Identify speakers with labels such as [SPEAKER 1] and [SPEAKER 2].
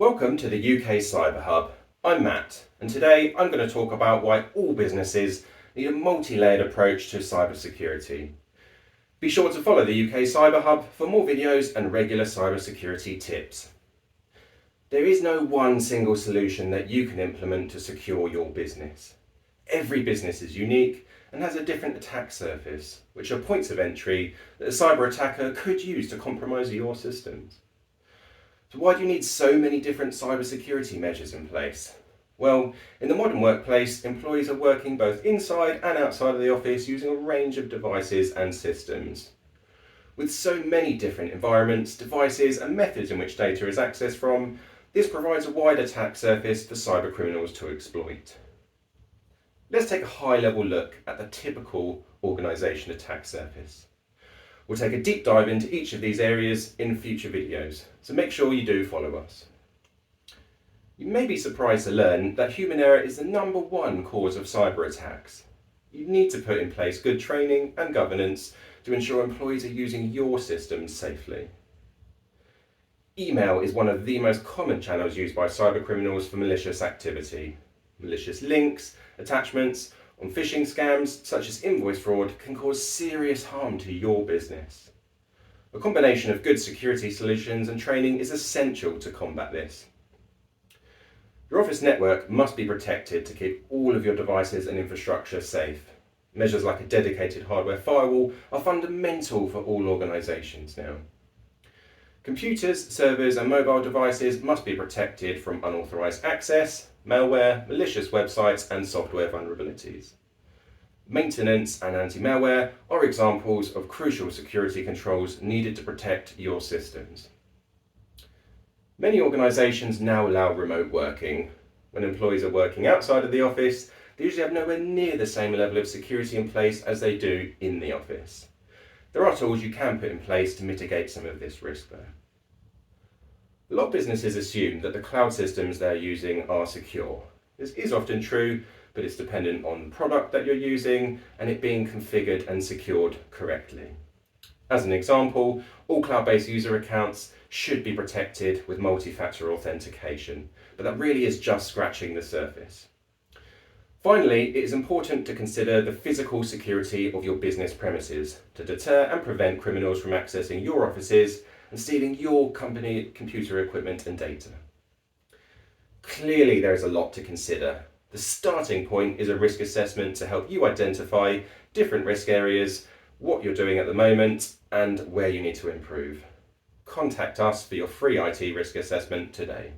[SPEAKER 1] Welcome to the UK Cyber Hub. I'm Matt, and today I'm going to talk about why all businesses need a multi-layered approach to cybersecurity. Be sure to follow the UK Cyber Hub for more videos and regular cybersecurity tips. There is no one single solution that you can implement to secure your business. Every business is unique and has a different attack surface, which are points of entry that a cyber attacker could use to compromise your systems. So why do you need so many different cybersecurity measures in place? Well, in the modern workplace, employees are working both inside and outside of the office using a range of devices and systems. With so many different environments, devices and methods in which data is accessed from, this provides a wide attack surface for cyber criminals to exploit. Let's take a high-level look at the typical organisation attack surface. We'll take a deep dive into each of these areas in future videos, so make sure you do follow us. You may be surprised to learn that human error is the number one cause of cyber attacks. You need to put in place good training and governance to ensure employees are using your systems safely. Email is one of the most common channels used by cybercriminals for malicious activity. Malicious links, attachments, on phishing scams such as invoice fraud can cause serious harm to your business. A combination of good security solutions and training is essential to combat this. Your office network must be protected to keep all of your devices and infrastructure safe. Measures like a dedicated hardware firewall are fundamental for all organisations now. Computers, servers and mobile devices must be protected from unauthorised access, malware, malicious websites and software vulnerabilities. Maintenance and anti-malware are examples of crucial security controls needed to protect your systems. Many organisations now allow remote working. When employees are working outside of the office, they usually have nowhere near the same level of security in place as they do in the office. There are tools you can put in place to mitigate some of this risk though. A lot of businesses assume that the cloud systems they're using are secure. This is often true, but it's dependent on the product that you're using and it being configured and secured correctly. As an example, all cloud-based user accounts should be protected with multi-factor authentication, but that really is just scratching the surface. Finally, it is important to consider the physical security of your business premises to deter and prevent criminals from accessing your offices and stealing your company computer equipment and data. Clearly, there is a lot to consider. The starting point is a risk assessment to help you identify different risk areas, what you're doing at the moment, and where you need to improve. Contact us for your free IT risk assessment today.